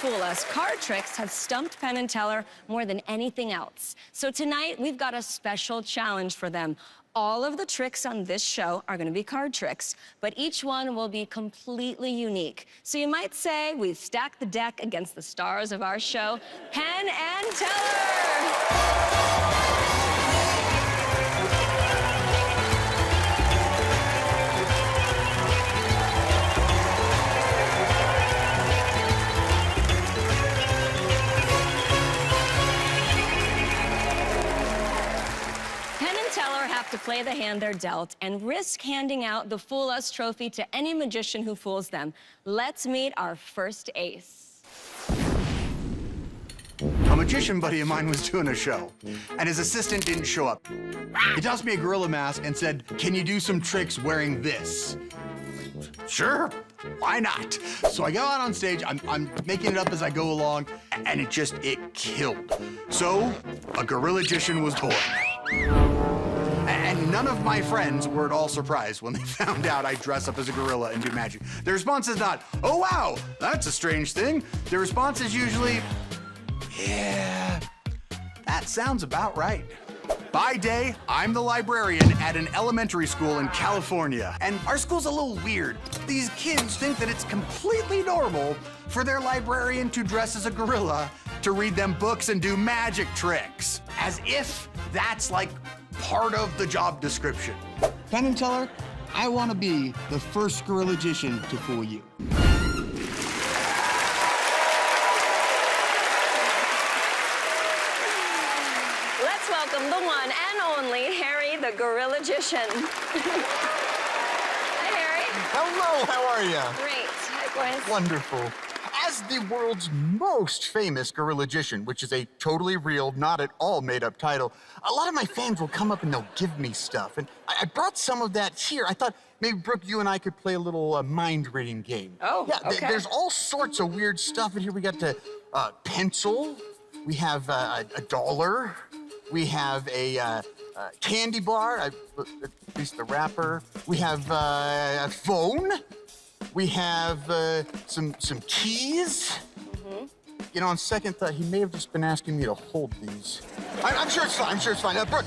fool us, card tricks have stumped Penn and Teller more than anything else. So tonight, we've got a special challenge for them. All of the tricks on this show are gonna be card tricks, but each one will be completely unique. So you might say we've stacked the deck against the stars of our show, Penn and Teller. To play the hand they're dealt and risk handing out the Fool Us trophy to any magician who fools them. Let's meet our first ace. A magician buddy of mine was doing a show, and his assistant didn't show up. He tossed me a gorilla mask and said, "Can you do some tricks wearing this?" Sure, why not? So I go out on stage, I'm making it up as I go along, and it killed. So, a gorilla-magician was born. And none of my friends were at all surprised when they found out I dress up as a gorilla and do magic. The response is not, "Oh, wow, that's a strange thing." The response is usually, "Yeah, that sounds about right." By day, I'm the librarian at an elementary school in California, and our school's a little weird. These kids think that it's completely normal for their librarian to dress as a gorilla to read them books and do magic tricks, as if that's like part of the job description. Penn and Teller, I want to be the first gorilla-magician to fool you. Let's welcome the one and only Harry the Gorilla-magician. Hi, Harry. Hello, how are you? Great. Hi, boys. Wonderful. As the world's most famous gorilla-magician, which is a totally real, not at all made-up title, a lot of my fans will come up and they'll give me stuff. And I brought some of that here. I thought maybe, Brooke, you and I could play a little mind-reading game. Oh, yeah, okay. There's all sorts of weird stuff in here. We got the pencil. We have a dollar. We have a candy bar, at least the wrapper. We have a phone. We have some keys. Mm-hmm. You know, on second thought, he may have just been asking me to hold these. I'm sure it's fine, I'm sure it's fine. Brooke,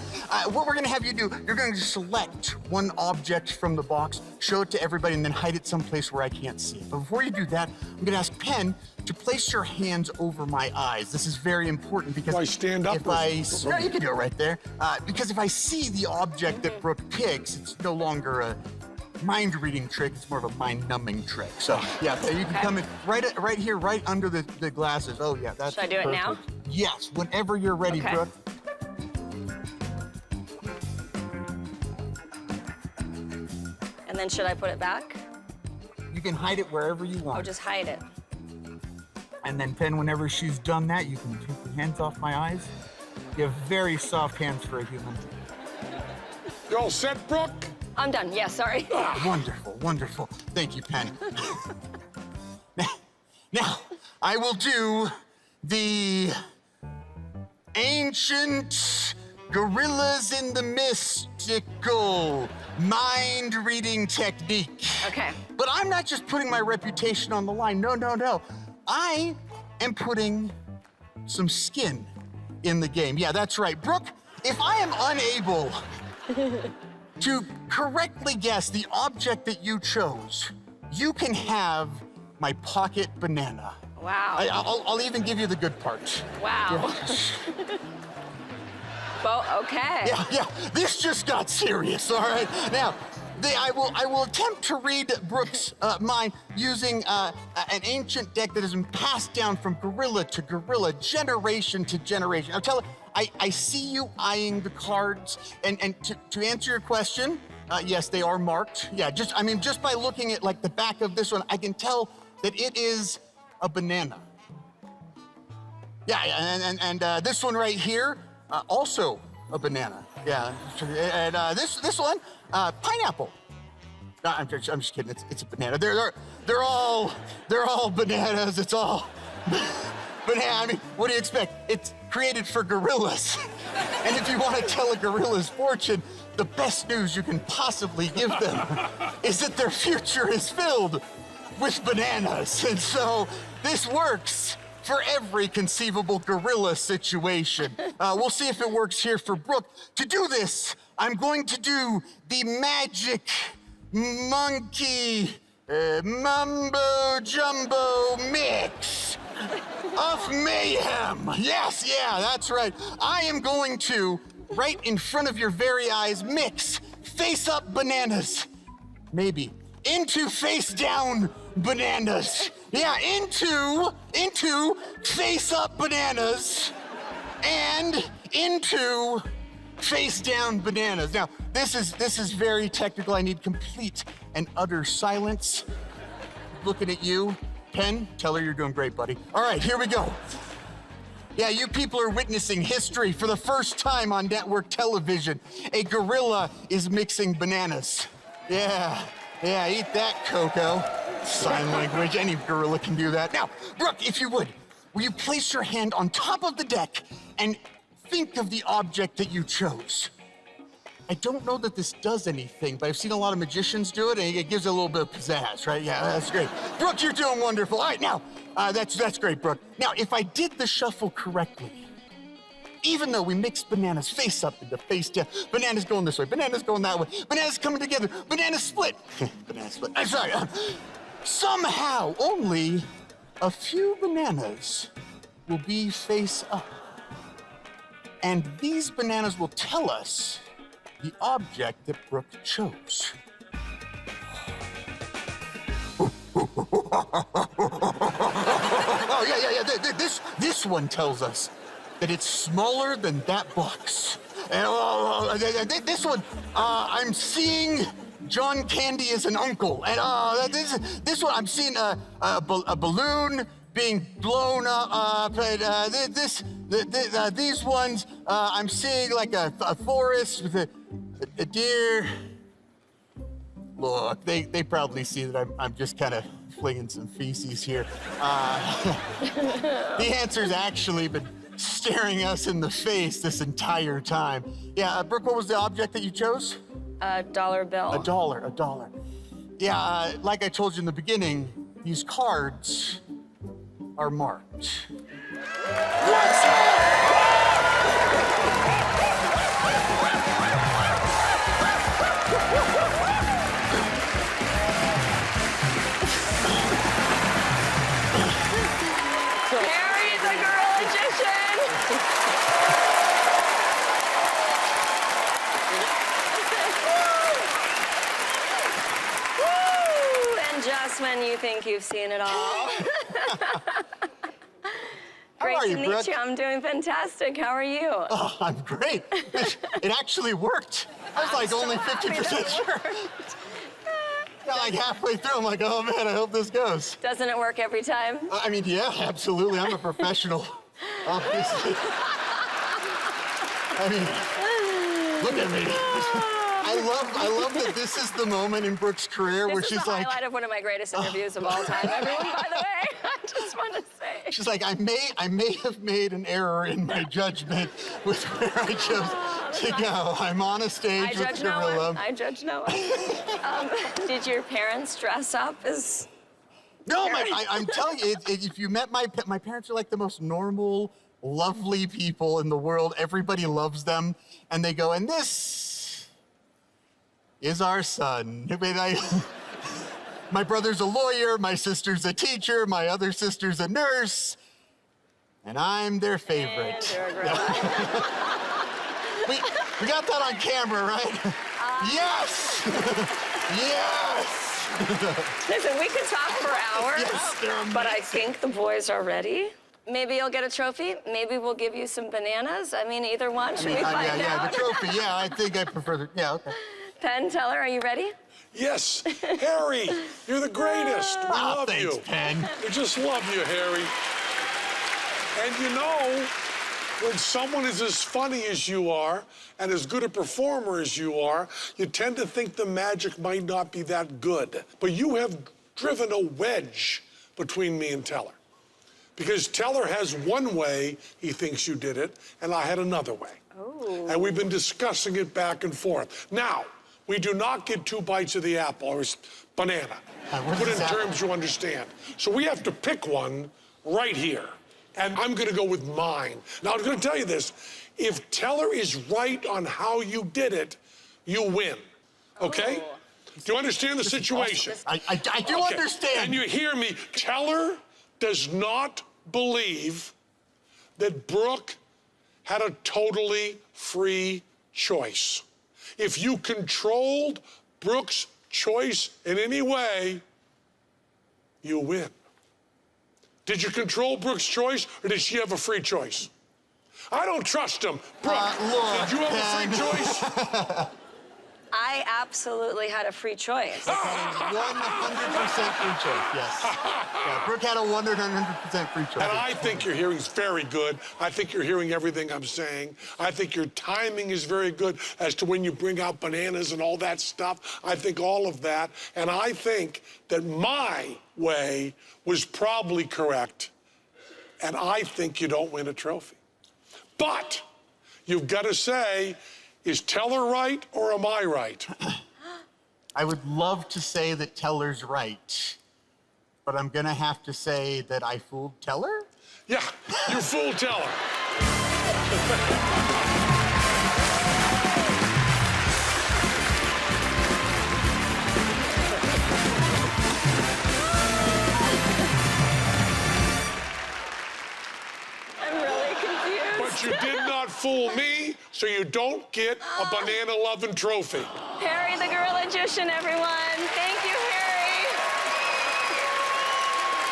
what we're gonna have you do, you're going to select one object from the box, show it to everybody, and then hide it someplace where I can't see it. But before you do that, I'm gonna ask Penn to place your hands over my eyes. This is very important because Do I stand up? no, you can do it right there. Because if I see the object that Brooke picks, it's no longer a mind-reading trick, it's more of a mind-numbing trick. So, yeah, you can come in right here, right under the glasses. Oh, yeah, that's Should I do it now? Yes, whenever you're ready, Okay. Brooke. And then should I put it back? You can hide it wherever you want. Oh, just hide it. And then, Penn, whenever she's done that, you can take your hands off my eyes. You have very soft hands for a human. You all set, Brooke? I'm done. Yeah, sorry. Wonderful, wonderful. Thank you, Penn. Now, I will do the ancient gorillas in the mystical mind-reading technique. Okay. But I'm not just putting my reputation on the line. No, no, no. I am putting some skin in the game. Yeah, that's right. Brooke, if I am unable to correctly guess the object that you chose, you can have my pocket banana. Wow. I'll even give you the good part. Wow. Yeah. Well, okay. Yeah, this just got serious, all right? Now, I will attempt to read Brooke's mind using an ancient deck that has been passed down from gorilla to gorilla, generation to generation. I'll tell you, I see you eyeing the cards, and to answer your question, yes, they are marked. Yeah, just by looking at like the back of this one, I can tell that it is a banana. Yeah, and this one right here, also a banana. Yeah, and this one, pineapple. No, I'm just kidding. It's a banana. They're all bananas. It's all banana. I mean, what do you expect? It's created for gorillas. And if you want to tell a gorilla's fortune, the best news you can possibly give them is that their future is filled with bananas. And so this works for every conceivable gorilla situation. We'll see if it works here for Brooke. To do this, I'm going to do the magic monkey mumbo jumbo mix of mayhem. Yes, yeah, that's right. I am going to, right in front of your very eyes, mix face up bananas. Maybe into face down bananas. Yeah, into face up bananas and into face down bananas. Now, this is very technical. I need complete and utter silence. Looking at you. Penn, tell her you're doing great, buddy. All right, here we go. Yeah, you people are witnessing history for the first time on network television. A gorilla is mixing bananas. Yeah, eat that, Coco. Sign language, any gorilla can do that. Now, Brooke, if you would, will you place your hand on top of the deck and think of the object that you chose? I don't know that this does anything, but I've seen a lot of magicians do it, and it gives it a little bit of pizzazz, right? Yeah, that's great. Brooke, you're doing wonderful. All right, now, that's great, Brooke. Now, if I did the shuffle correctly, even though we mixed bananas face up into face down, bananas going this way, bananas going that way, bananas coming together, bananas split. Banana split. I'm sorry. Somehow, only a few bananas will be face up. And these bananas will tell us the object that Brooke chose. Oh, yeah. This one tells us that it's smaller than that box. And this one, I'm seeing John Candy as an uncle. And this one, I'm seeing a balloon being blown up. These ones, I'm seeing like a forest with a deer. Look, they probably see that I'm just kind of flinging some feces here. The answer's actually been staring us in the face this entire time. Yeah, Brooke, what was the object that you chose? A dollar bill. A dollar. Yeah, like I told you in the beginning, these cards are marked. Harry the Gorillagician! Woo! And just when you think you've seen it all. Great are you, to meet Brooke? you. I'm doing fantastic. How are you? Oh, I'm great. It actually worked. I was like only 50% sure. Got like halfway through, I'm like, oh man, I hope this goes. Doesn't it work every time? I mean, yeah, absolutely. I'm a professional, obviously. I mean, look at me. I love that this is the moment in Brooke's career where This is she's the like, highlight of one of my greatest interviews of all time, everyone, by the way. I just want to say. she's like, I may have made an error in my judgment with where I chose to go. I'm on a stage I with judge a no gorilla. one. I judge no one. Did your parents dress up as... No, I'm telling you, if you met my parents are like the most normal, lovely people in the world. Everybody loves them, and they go, and this is our son. I mean, my brother's a lawyer, my sister's a teacher, my other sister's a nurse, and I'm their favorite. And they're a gorilla. We got that on camera, right? Yes! Yes! Listen, we could talk for hours, Yes, they're but I amazing. think the boys are ready. Maybe you'll get a trophy. Maybe we'll give you some bananas. I mean, either one. Should we find yeah, out? the trophy. Yeah, I think I prefer the. Yeah, okay. Penn Teller, are you ready? Yes, Harry, you're the greatest. We love thanks, you. Penn. We just love you, Harry. And you know, when someone is as funny as you are and as good a performer as you are, you tend to think the magic might not be that good. But you have driven a wedge between me and Teller. Because Teller has one way he thinks you did it, and I had another way. Oh. And we've been discussing it back and forth. Now, we do not get 2 bites of the apple, or banana. What Put is in that? terms you understand. So we have to pick one right here. and I'm going to go with mine. Now, I'm going to tell you this. If Teller is right on how you did it, you win. Okay? Do you understand the situation? I do Okay. understand. And you hear me. Teller does not believe that Brooke had a totally free choice. If you controlled Brooke's choice in any way, you win. Did you control Brooke's choice, or did she have a free choice? I don't trust him. Brooke, look, did you have a Ken. free choice? I absolutely had a free choice. 100% free choice, yes. Yeah, Brooke had a 100% free choice. And I think your hearing's very good. I think you're hearing everything I'm saying. I think your timing is very good as to when you bring out bananas and all that stuff. I think all of that. And I think that my way was probably correct. And I think you don't win a trophy. But you've got to say, is Teller right or am I right? I would love to say that Teller's right, but I'm gonna have to say that I fooled Teller? Yeah, you fooled Teller. I'm really confused. But you did not fool me, so you don't get a banana-loving trophy. Harry the Gorilla Magician, everyone. Thank you, Harry.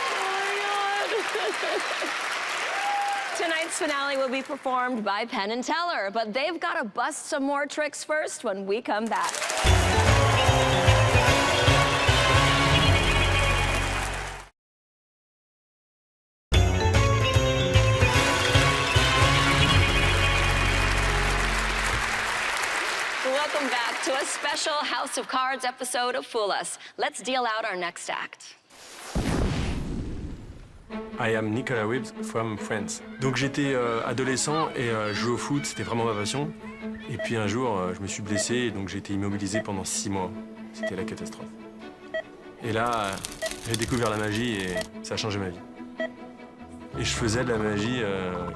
Oh my God. Tonight's finale will be performed by Penn and Teller, but they've got to bust some more tricks first when we come back. Welcome back to a special House of Cards episode of Fool Us. Let's deal out our next act. I am Nicolas Wibbs from France. Donc j'étais adolescent et je jouais au foot, c'était vraiment ma passion. Et puis un jour, je me suis blessé et donc j'ai été immobilisé pendant 6 mois. C'était la catastrophe. Et là, j'ai découvert la magie et ça a changé ma vie. Et je faisais de la magie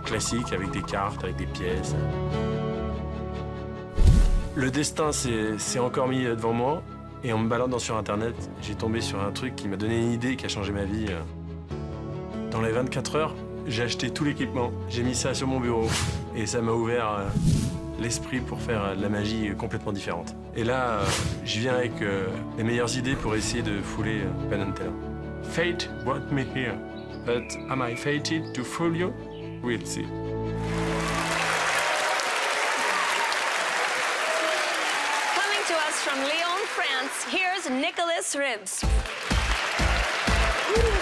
classique avec des cartes, avec des pièces. Le destin s'est encore mis devant moi et en me baladant sur Internet, j'ai tombé sur un truc qui m'a donné une idée qui a changé ma vie. Dans les 24 heures, j'ai acheté tout l'équipement, j'ai mis ça sur mon bureau et ça m'a ouvert l'esprit pour faire de la magie complètement différente. Et là, je viens avec les meilleures idées pour essayer de fouler Penn and Teller. Fate brought me here, but am I fated to fool you? We'll see. Coming to us from Lyon, France, here's Nicolas Ribbs.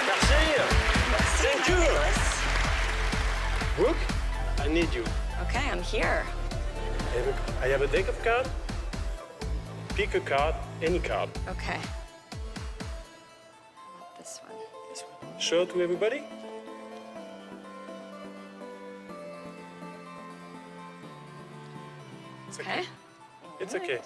Merci. Thank you. Nicholas. Brooke, I need you. Okay, I'm here. I have a deck of cards. Pick a card, any card. Okay. This one. Show to everybody. Okay. It's okay.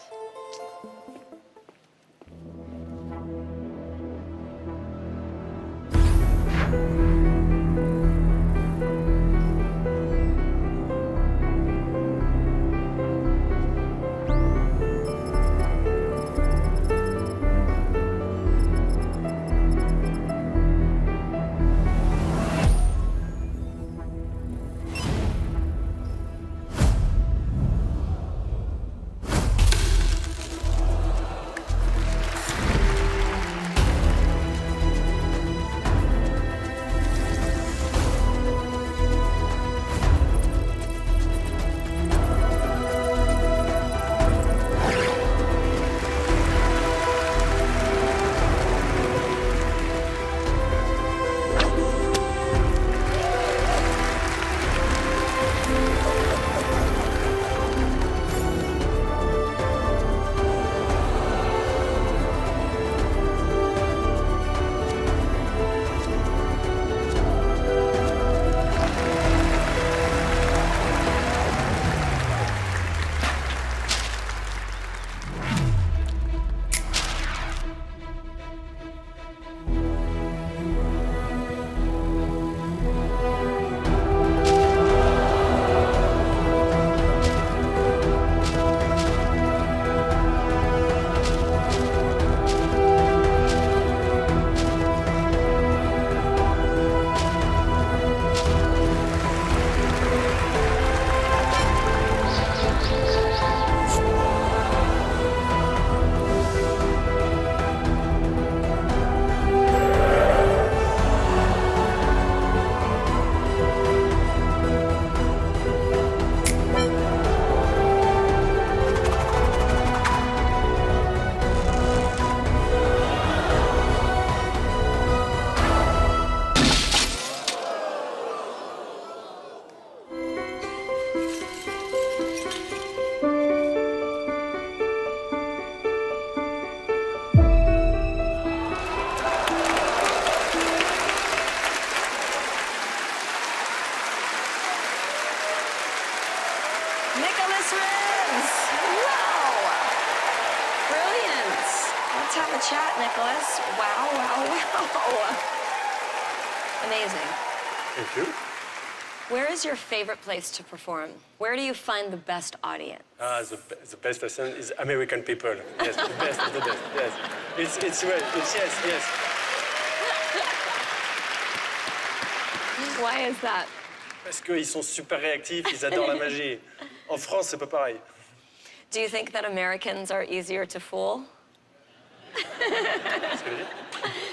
Nicholas Ribs. Wow. Brilliant. Let's have a chat, Nicholas. Wow, wow, wow. Amazing. Thank you. Where is your favorite place to perform? Where do you find the best audience? The best person is American people. Yes, the best of the best. Yes, it's right. It's yes. Why is that? Parce qu'ils sont super réactifs, ils adorent la magie. En France, c'est pas pareil. Do you think that Americans are easier to fool?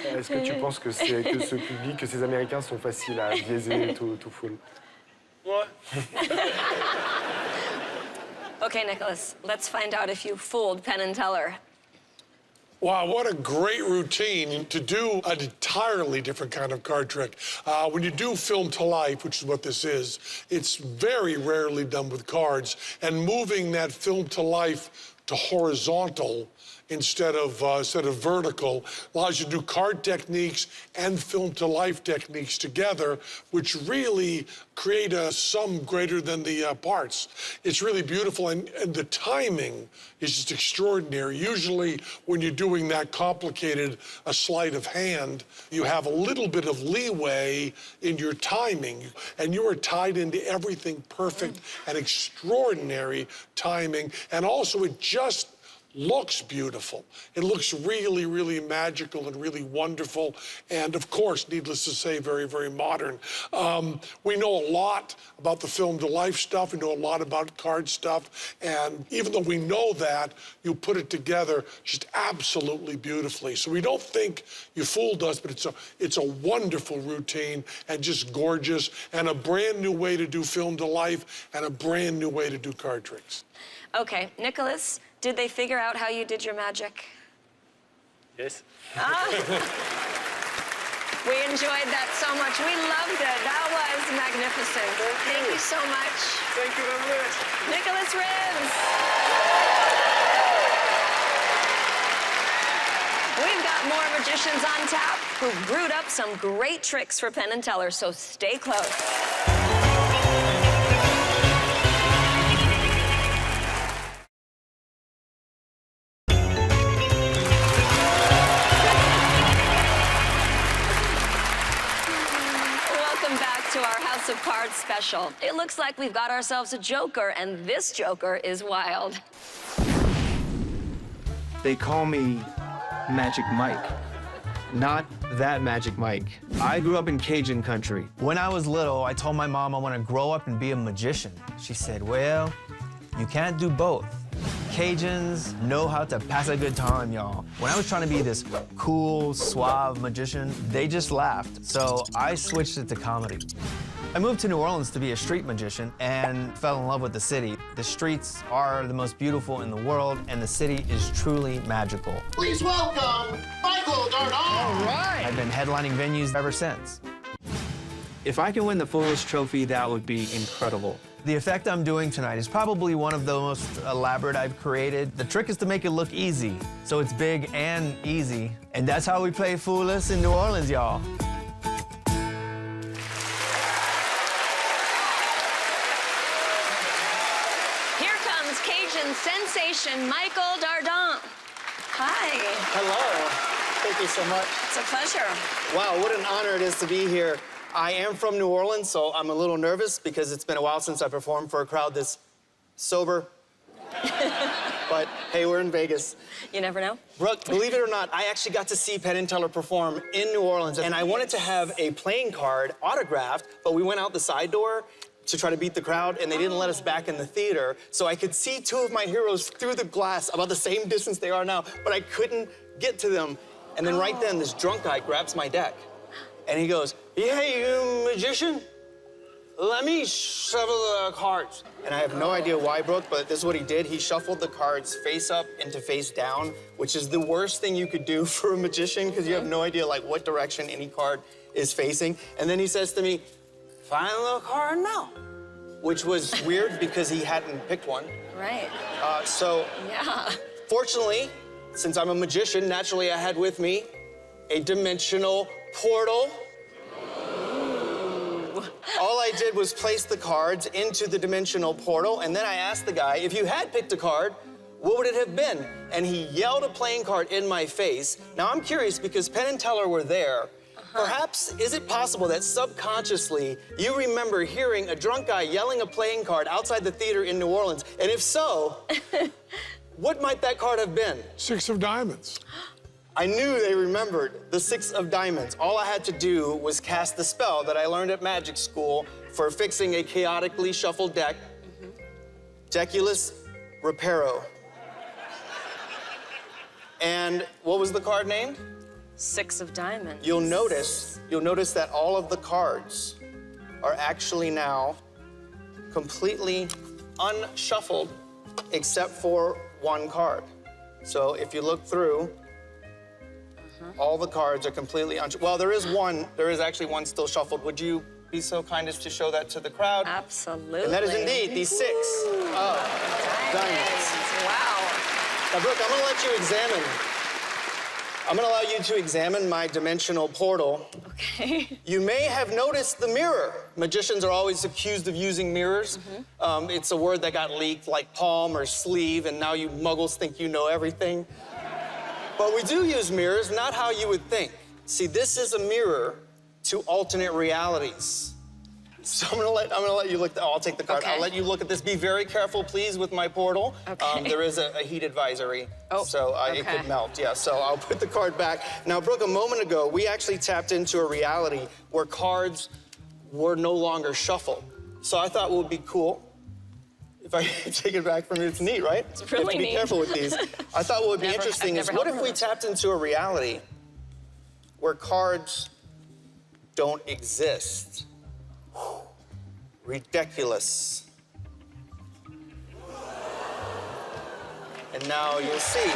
Est-ce que tu penses que ce public, que ces Américains sont faciles à biaiser, tout foule? Ouais. Okay, Nicholas, let's find out if you fooled Penn and Teller. Wow, what a great routine to do an entirely different kind of card trick. When you do film to life, which is what this is, it's very rarely done with cards. And moving that film to life to horizontal instead of vertical allows you to do card techniques and film to life techniques together, which really create a sum greater than the parts. It's really beautiful, and the timing is just extraordinary. Usually when you're doing that complicated a sleight of hand, you have a little bit of leeway in your timing, and you are tied into everything perfect and extraordinary timing, and also it just looks beautiful. It looks really, really magical and really wonderful. And of course, needless to say, very, very modern. We know a lot about the film to life stuff. We know a lot about card stuff. And even though we know that, you put it together just absolutely beautifully. So we don't think you fooled us, but it's a wonderful routine and just gorgeous and a brand new way to do film to life and a brand new way to do card tricks. Okay, Nicholas, did they figure out how you did your magic? Yes. We enjoyed that so much. We loved it. That was magnificent. Thank you so much. Thank you very much. Nicholas Ribs. We've got more magicians on tap who've brewed up some great tricks for Penn and Teller, so stay close. Welcome back to our House of Cards special. It looks like we've got ourselves a joker, and this joker is wild. They call me Magic Mike. Not that Magic Mike. I grew up in Cajun country. When I was little, I told my mom I want to grow up and be a magician. She said, well, you can't do both. Cajuns know how to pass a good time, y'all. When I was trying to be this cool, suave magician, they just laughed. So I switched it to comedy. I moved to New Orleans to be a street magician and fell in love with the city. The streets are the most beautiful in the world, and the city is truly magical. Please welcome Michael Darnall. I've been headlining venues ever since. If I can win the Foolish Trophy, that would be incredible. The effect I'm doing tonight is probably one of the most elaborate I've created. The trick is to make it look easy, so it's big and easy. And that's how we play Foolish in New Orleans, y'all. Here comes Cajun sensation Michael Dardant. Hi. Hello. Thank you so much. It's a pleasure. Wow, what an honor it is to be here. I am from New Orleans, so I'm a little nervous because it's been a while since I performed for a crowd this sober. But hey, we're in Vegas. You never know. Brooke, believe it or not, I actually got to see Penn and Teller perform in New Orleans, and I wanted to have a playing card autographed, but we went out the side door to try to beat the crowd, and they didn't let us back in the theater, so I could see two of my heroes through the glass about the same distance they are now, but I couldn't get to them. And then right then, this drunk guy grabs my deck, and he goes, "Hey, you magician, let me shuffle the cards." And I have no idea why, Brooke, but this is what he did. He shuffled the cards face up into face down, which is the worst thing you could do for a magician because you have no idea like what direction any card is facing. And then he says to me, "Final card now," which was weird because he hadn't picked one. Right. Yeah. Fortunately, since I'm a magician, naturally I had with me a dimensional portal. All I did was place the cards into the dimensional portal, and then I asked the guy, if you had picked a card, what would it have been? And he yelled a playing card in my face. Now I'm curious because Penn and Teller were there. Perhaps, is it possible that subconsciously you remember hearing a drunk guy yelling a playing card outside the theater in New Orleans? And if so, what might that card have been? 6 of diamonds. I knew they remembered the 6 of diamonds. All I had to do was cast the spell that I learned at magic school for fixing a chaotically shuffled deck. Deculus Reparo. And what was the card named? 6 of diamonds. You'll notice that all of the cards are actually now completely unshuffled except for one card. So if you look through, all the cards are completely unshuffled. Well, there is actually one still shuffled. Would you be so kind as to show that to the crowd? Absolutely. And that is indeed the 6 of diamonds. Wow. Now, Brooke, I'm gonna allow you to examine my dimensional portal. Okay. You may have noticed the mirror. Magicians are always accused of using mirrors. It's a word that got leaked like palm or sleeve, and now you muggles think you know everything. But we do use mirrors, not how you would think. See, this is a mirror to alternate realities. So I'm gonna let you look. I'll take the card. Okay. I'll let you look at this. Be very careful, please, with my portal. Okay. There is a heat advisory, so it okay. could melt. Yeah. So I'll put the card back. Now, Brooke, a moment ago, we actually tapped into a reality where cards were no longer shuffled. So I thought what would be cool if I take it back from you. It's neat, right? It's you really have to be neat. careful with these. I thought what would be I've interesting is never what held if we one. tapped into a reality where cards don't exist? Ridiculous. And now you'll see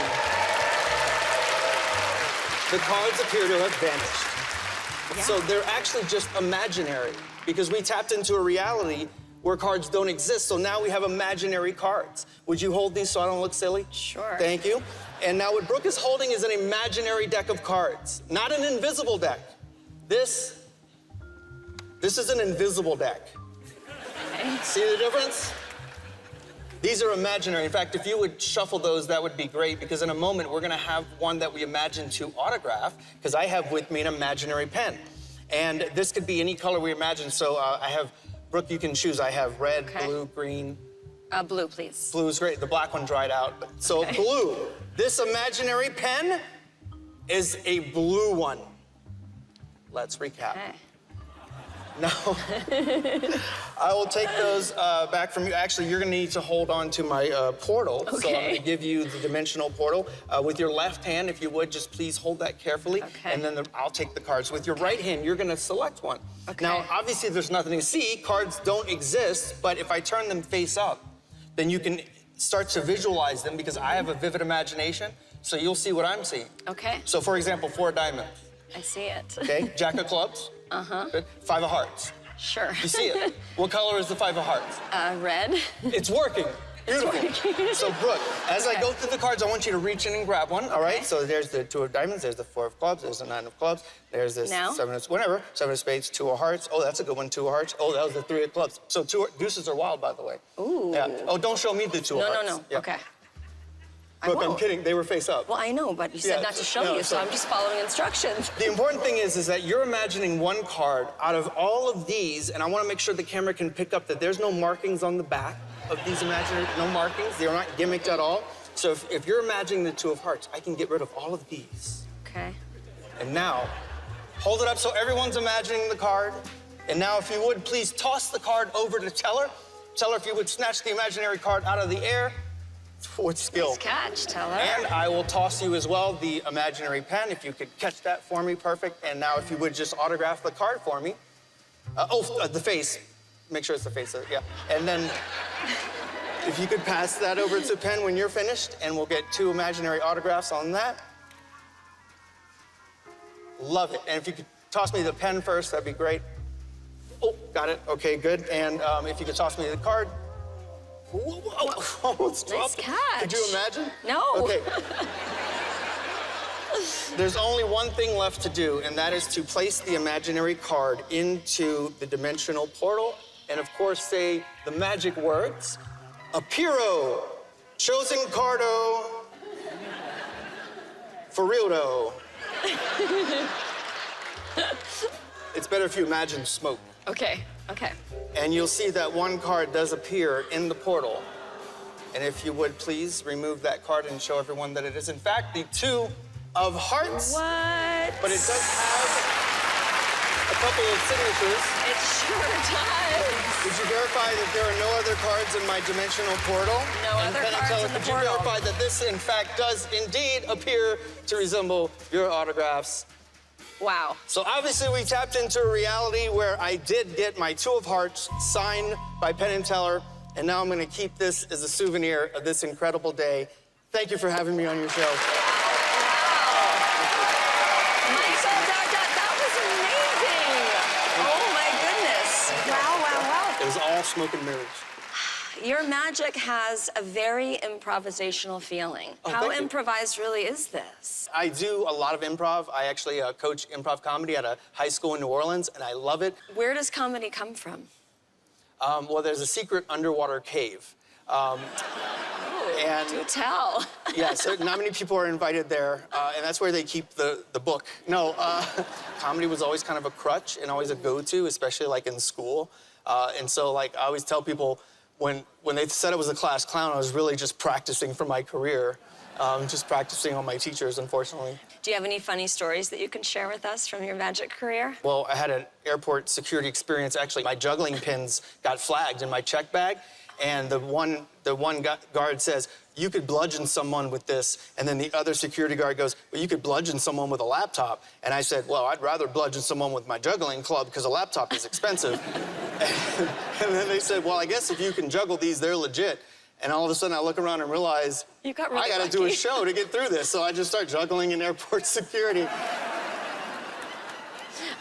the cards appear to have vanished. Yeah. So they're actually just imaginary because we tapped into a reality where cards don't exist. So now we have imaginary cards. Would you hold these so I don't look silly? Sure. Thank you. And now what Brooke is holding is an imaginary deck of cards, not an invisible deck. This is an invisible deck. See the difference? These are imaginary. In fact, if you would shuffle those, that would be great because in a moment, we're gonna have one that we imagine to autograph because I have with me an imaginary pen. And this could be any color we imagine. So I have, Brooke, you can choose. I have red, Okay. blue, green. Blue, please. Blue is great. The black one dried out. So blue. This imaginary pen is a blue one. Let's recap. Okay. Now, I will take those back from you. Actually, you're gonna need to hold on to my portal. So I'm Okay. gonna give you the dimensional portal. With your left hand, if you would, just please hold that carefully. Okay. And then I'll take the cards. With your right hand, you're gonna select one. Okay. Now, obviously, there's nothing to see. Cards don't exist, but if I turn them face up, then you can start to visualize them because I have a vivid imagination, so you'll see what I'm seeing. Okay. So, for example, 4 diamonds, I see it. okay? Jack of clubs. Good. 5 of hearts. Sure. You see it. What color is the 5 of hearts? Red. It's working. Beautiful. So, Brooke, as I Okay. go through the cards, I want you to reach in and grab one, all right? Okay. So there's the 2 of diamonds, there's the 4 of clubs, there's the 9 of clubs, there's this Now? 7 of, whatever, 7 of spades, 2 of hearts. Oh, that's a good one, 2 of hearts. Oh, that was the 3 of clubs. So deuces are wild, by the way. Ooh. Yeah. Oh, don't show me the 2 of No, hearts. no. Yeah. Okay. I Look, I'm won't. kidding. They were face up. Well, I know, but you said Yeah, not to show no, you, so so- I'm just following instructions. The important thing is that you're imagining one card out of all of these, and I want to make sure the camera can pick up that there's no markings on the back of these imaginary, no markings. They're not gimmicked at all. So if you're imagining the 2 of hearts, I can get rid of all of these. Okay. And now, hold it up so everyone's imagining the card. And now, if you would, please toss the card over to Teller. Teller, if you would snatch the imaginary card out of the air with skill. Nice catch, Teller. And I will toss you as well the imaginary pen, if you could catch that for me, perfect. And now if you would just autograph the card for me. The face. Make sure it's the face, yeah. And then if you could pass that over to Penn when you're finished, and we'll get 2 imaginary autographs on that. Love it. And if you could toss me the pen first, that'd be great. Oh, got it, okay, good. And if you could toss me the card. Whoa, almost Nice dropped. catch. Could you imagine? No. Okay. There's only one thing left to do, and that is to place the imaginary card into the dimensional portal, and of course say the magic words, Apiro, chosen cardo, for real though. It's better if you imagine smoke. Okay, okay. And you'll see that one card does appear in the portal. And if you would please remove that card and show everyone that it is in fact the Two of Hearts. What? But it does have a couple of signatures. It sure does. Did you verify that there are no other cards in my dimensional portal? No and other Penn and cards Teller, in the could portal. you verify that this, in fact, does indeed appear to resemble your autographs? Wow. So obviously we tapped into a reality where I did get my Two of Hearts signed by Penn and Teller, and now I'm gonna keep this as a souvenir of this incredible day. Thank you for having me on your show. Michael Dardat, that was amazing. Oh my goodness. Wow, wow, wow. It was all smoke and mirrors. Your magic has a very improvisational feeling. How thank you. improvised really is this? I do a lot of improv. I actually coach improv comedy at a high school in New Orleans, and I love it. Where does comedy come from? Well, there's a secret underwater cave. And Do tell. yeah, so not many people are invited there, and that's where they keep the book. No, comedy was always kind of a crutch and always a go-to, especially like in school. And so like I always tell people when they said I was a class clown, I was really just practicing for my career, just practicing on my teachers, unfortunately. Do you have any funny stories that you can share with us from your magic career? Well, I had an airport security experience. Actually, my juggling pins got flagged in my check bag, and the one guard says, "You could bludgeon someone with this," and then the other security guard goes, "Well, you could bludgeon someone with a laptop." And I said, "Well, I'd rather bludgeon someone with my juggling club because a laptop is expensive." And then they said, "Well, I guess if you can juggle these, they're legit." And all of a sudden, I look around and realize You got really I got to do a lucky. show to get through this. So I just start juggling in airport security.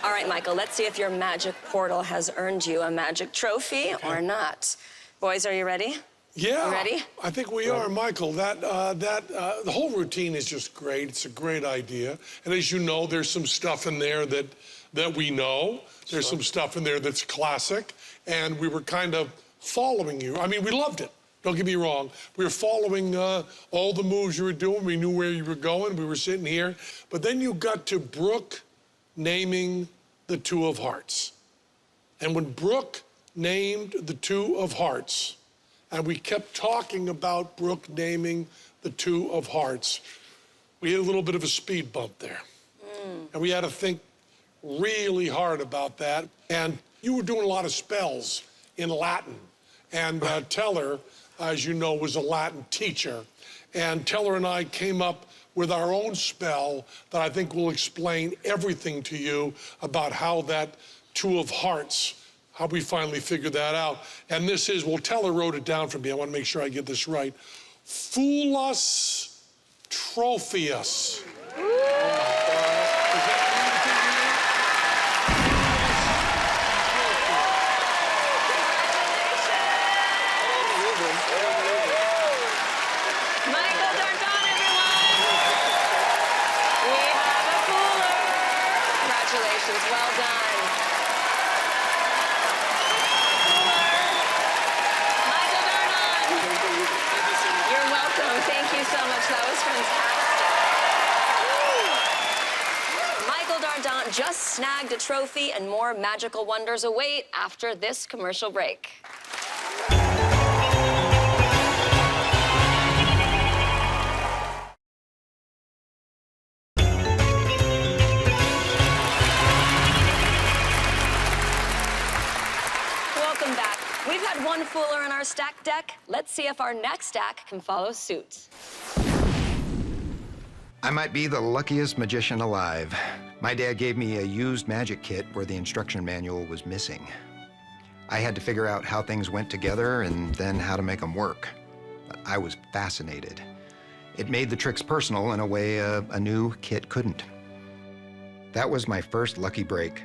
All right, Michael, let's see if your magic portal has earned you a magic trophy or not. Boys, are you ready? Yeah. You ready? I think we are, Michael. The whole routine is just great. It's a great idea. And as you know, there's some stuff in there that we know. There's some stuff in there that's classic. And we were kind of following you. I mean, we loved it. Don't get me wrong. We were following all the moves you were doing. We knew where you were going. We were sitting here. But then you got to Brooke naming the Two of Hearts. And when Brooke named the Two of Hearts, and we kept talking about Brooke naming the Two of Hearts, we had a little bit of a speed bump there. And we had to think really hard about that. And you were doing a lot of spells in Latin. And Teller, as you know, was a Latin teacher. And Teller and I came up with our own spell that I think will explain everything to you about how that Two of Hearts, how we finally figured that out. And this is, well, Teller wrote it down for me. I want to make sure I get this right. Fulus Trophius. Michael Dardat, everyone! We have a cooler. Congratulations, well done. Michael Dardat! You're welcome. Thank you so much. That was fantastic. Michael Dardat just snagged a trophy, and more magical wonders await after this commercial break. Welcome back. We've had one fooler in our stack deck. Let's see if our next stack can follow suit. I might be the luckiest magician alive. My dad gave me a used magic kit where the instruction manual was missing. I had to figure out how things went together and then how to make them work. I was fascinated. It made the tricks personal in a way a new kit couldn't. That was my first lucky break.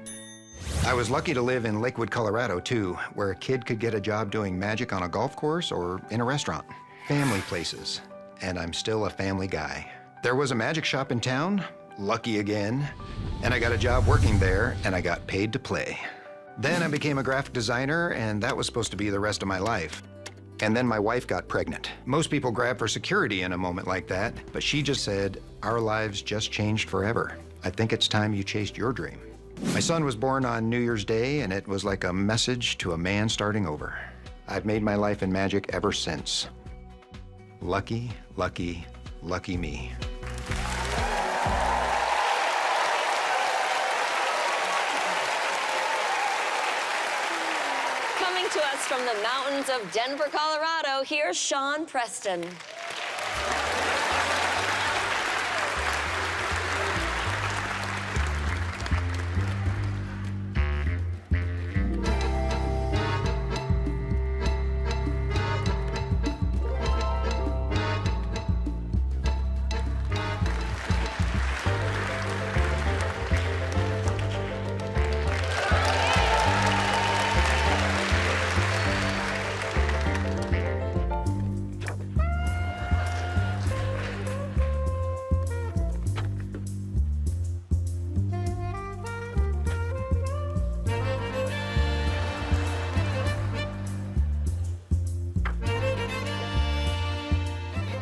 I was lucky to live in Lakewood, Colorado, too, where a kid could get a job doing magic on a golf course or in a restaurant. Family places. And I'm still a family guy. There was a magic shop in town, lucky again, and I got a job working there, and I got paid to play. Then I became a graphic designer, and that was supposed to be the rest of my life. And then my wife got pregnant. Most people grab for security in a moment like that, but she just said, our lives just changed forever. I think it's time you chased your dream. My son was born on New Year's Day, and it was like a message to a man starting over. I've made my life in magic ever since. Lucky, lucky, lucky me. Coming to us from the mountains of Denver, Colorado, here's Sean Preston.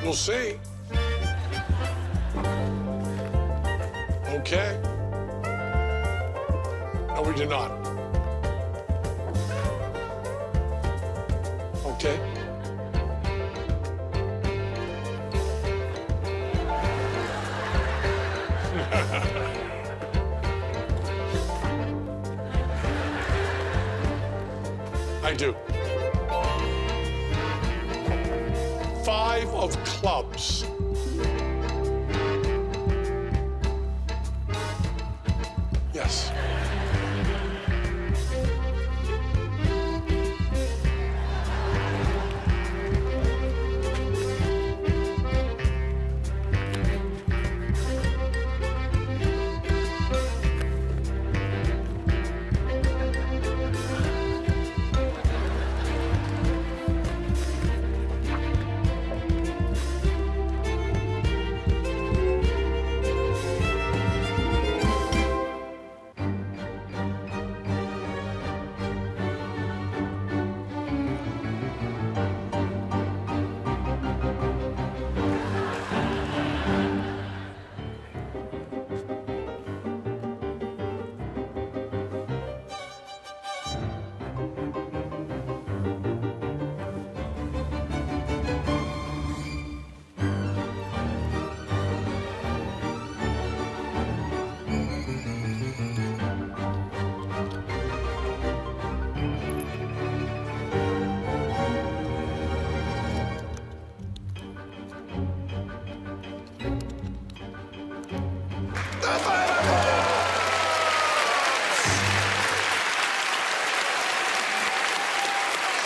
We'll see. Okay. No, we did not. Okay. I do. 5 of clubs. Yes.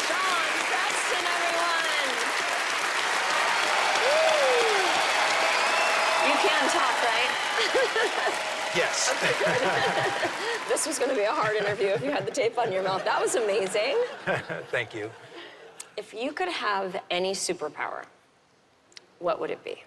Sean Preston, everyone. You can talk, right? Yes. This was going to be a hard interview if you had the tape on your mouth. That was amazing. Thank you. If you could have any superpower, what would it be?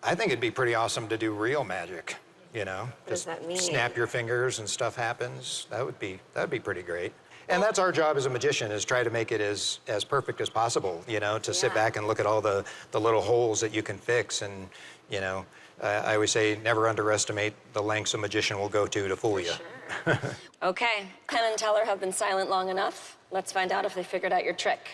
I think it'd be pretty awesome to do real magic, you know? What does that mean? Snap your fingers and stuff happens. That'd be pretty great. And that's our job as a magician, is try to make it as perfect as possible, you know, to sit Yeah. back and look at all the little holes that you can fix. And, you know, I always say never underestimate the lengths a magician will go to fool you. Sure. Okay, Penn and Teller have been silent long enough. Let's find out if they figured out your trick.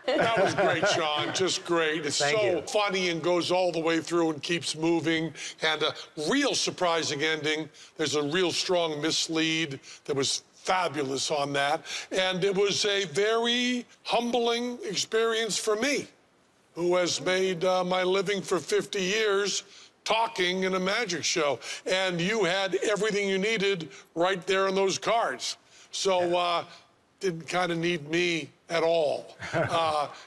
That was great, Sean. Just great. It's Thank so you. funny and goes all the way through and keeps moving. And a real surprising ending. There's a real strong mislead that was fabulous on that. And it was a very humbling experience for me, who has made my living for 50 years talking in a magic show. And you had everything you needed right there on those cards. So didn't kind of need me at all.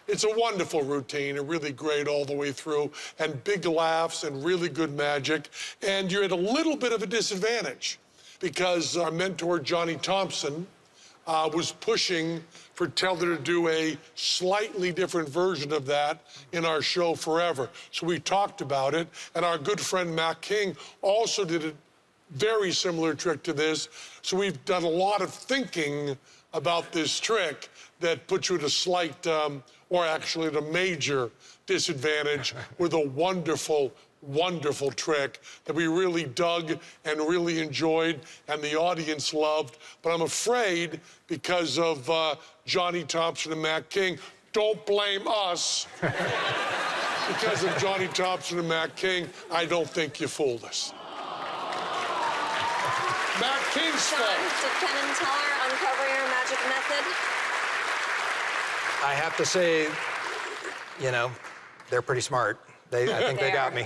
It's a wonderful routine, and really great all the way through, and big laughs and really good magic. And you're at a little bit of a disadvantage because our mentor, Johnny Thompson, was pushing for Teller to do a slightly different version of that in our show forever. So we talked about it, and our good friend Matt King also did a very similar trick to this. So we've done a lot of thinking about this trick that puts you at a slight, or actually at a major disadvantage with a wonderful, wonderful trick that we really dug and really enjoyed and the audience loved. But I'm afraid because of Johnny Thompson and Matt King, don't blame us. Because of Johnny Thompson and Matt King, I don't think you fooled us. Matt King's Sean, fault. did Penn and Teller uncover your magic method? I have to say, you know, they're pretty smart. I think they got me.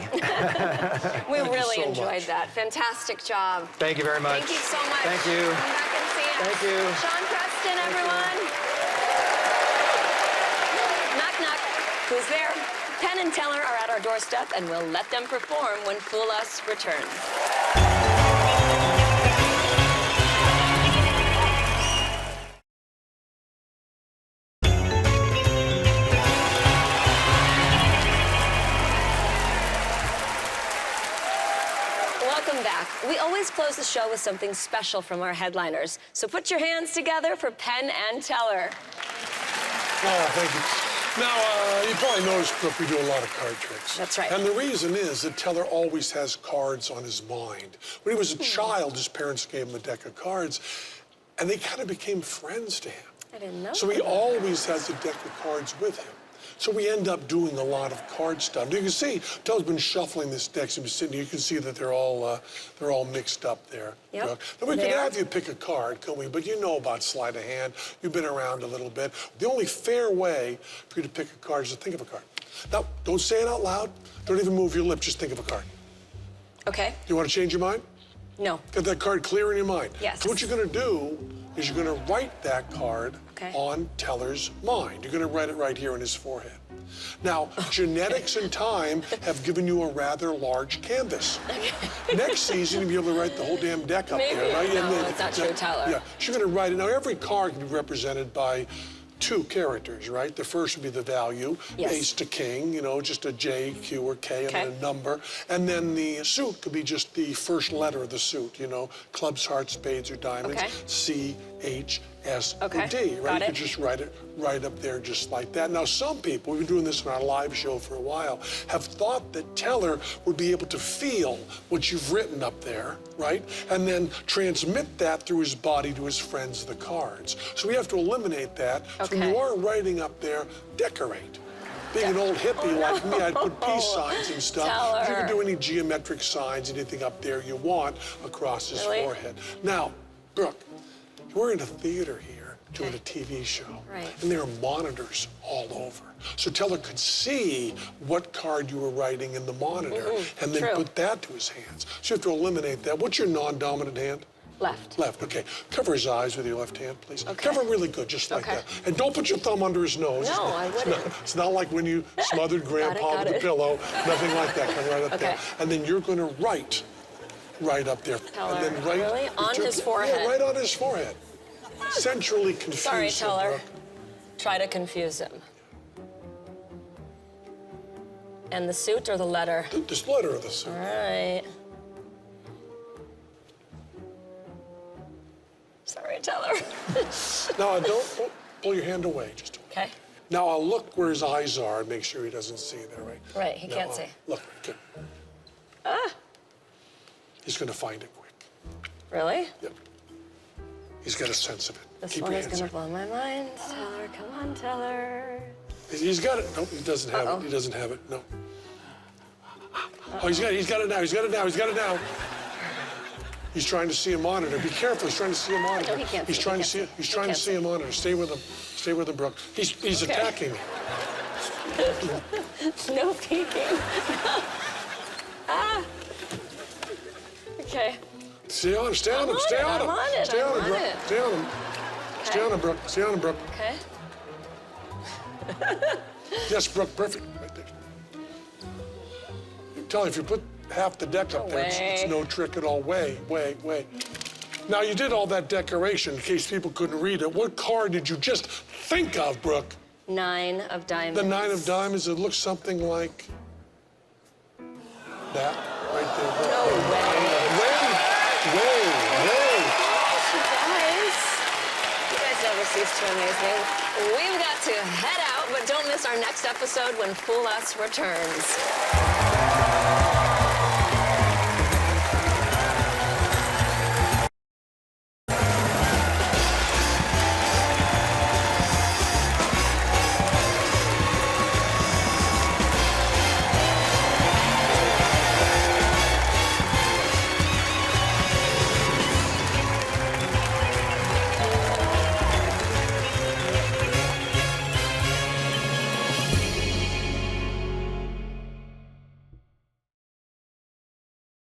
We really so enjoyed much. that. Fantastic job. Thank you very much. Thank you so much. Thank you. Come back and see us. Thank you. Sean Preston, everyone. Knock, knock. Who's there? Penn and Teller are at our doorstep, and we'll let them perform when Fool Us returns. Welcome back. We always close the show with something special from our headliners. So put your hands together for Penn and Teller. Oh, thank you. Now, you probably noticed, Brooke, we do a lot of card tricks. That's right. And the reason is that Teller always has cards on his mind. When he was a child, his parents gave him a deck of cards, and they kind of became friends to him. I didn't know So he that. always has a deck of cards with him. So we end up doing a lot of card stuff. You can see, Teller's been shuffling this deck. He's been sitting here. You can see that they're all mixed up there. Yep, Brooke. Now, we they can are. have you pick a card, can we? But you know about sleight of hand. You've been around a little bit. The only fair way for you to pick a card is to think of a card. Now, don't say it out loud. Don't even move your lips. Just think of a card. Okay. You want to change your mind? No. Get that card clear in your mind. Yes. So what you're going to do is you're going to write that card Okay. on Teller's mind. You're going to write it right here on his forehead. Now, genetics and time have given you a rather large canvas. Next season, you'll be able to write the whole damn deck up Maybe. there, right? No, that's not true, Teller. Yeah, so you're going to write it. Now, every card can be represented by two characters, right? The first would be the value, Yes. ace to king, you know, just a J, Q, or K, and then Okay. a number. And then the suit could be just the first letter of the suit, you know, clubs, hearts, spades, or diamonds, Okay. C, H, S, Okay, or D, right? got You it. could just write it right up there just like that. Now, some people, we've been doing this in our live show for a while, have thought that Teller would be able to feel what you've written up there, right? And then transmit that through his body to his friends, the cards. So we have to eliminate that. So when Okay. you are writing up there, decorate. Being an old hippie like me, I'd put peace signs and stuff. You Teller. can do any geometric signs, anything up there you want across his Really? forehead. Now, Brooke, we're in a theater here doing a TV show. Right. And there are monitors all over. So Teller could see what card you were writing in the monitor and then True. put that to his hands. So you have to eliminate that. What's your non-dominant hand? Left. Left, okay. Cover his eyes with your left hand, please. Okay. Cover him really good, just like Okay. that. And don't put your thumb under his nose. No, I wouldn't. It's not like when you smothered Grandpa got with a it. pillow. Nothing like that. Come right up Okay. there. And then you're going to write right up there. Teller, and then write really? On his forehead? Yeah, right on his forehead. Centrally confused. Sorry, him, Teller. Brooke. Try to confuse him. And the suit or the letter? The splitter of the suit. All right. Sorry, Teller. Now, don't pull your hand away. Just Okay. now, I'll look where his eyes are and make sure he doesn't see there, right? Right, he Now, can't see. Look, good. He's going to find it quick. Really? Yep. He's got a sense of it. This Keep one your is hands gonna blow my mind. Teller, come on, Teller. He's got it. Nope, he doesn't have Uh-oh. it. He doesn't have it. No. Oh, he's got it now. He's got it now. He's trying to see a monitor. Be careful. He's trying to see a monitor. No, he can't He's see. trying He to see. can't see. He's He trying to can't see a monitor. Stay with him. Stay with him, Brooke. He's Okay. attacking me. No peeking. Okay. Stay on him. Stay on him. Stay on him. I'm on it, Stay I'm on him, on Brooke. it. Stay on him. Stay on him, Brooke. Stay on him, Brooke. Okay. Yes, Brooke. Perfect. Right there. Tell you, if you put half the deck up there, it's way. no trick at all. Way. Now, you did all that decoration in case people couldn't read it. What card did you just think of, Brooke? 9 of diamonds. The 9 of diamonds, it looks something like that right there. No way. Whoa. You guys never cease to amaze me. We've got to head out, but don't miss our next episode when Fool Us returns.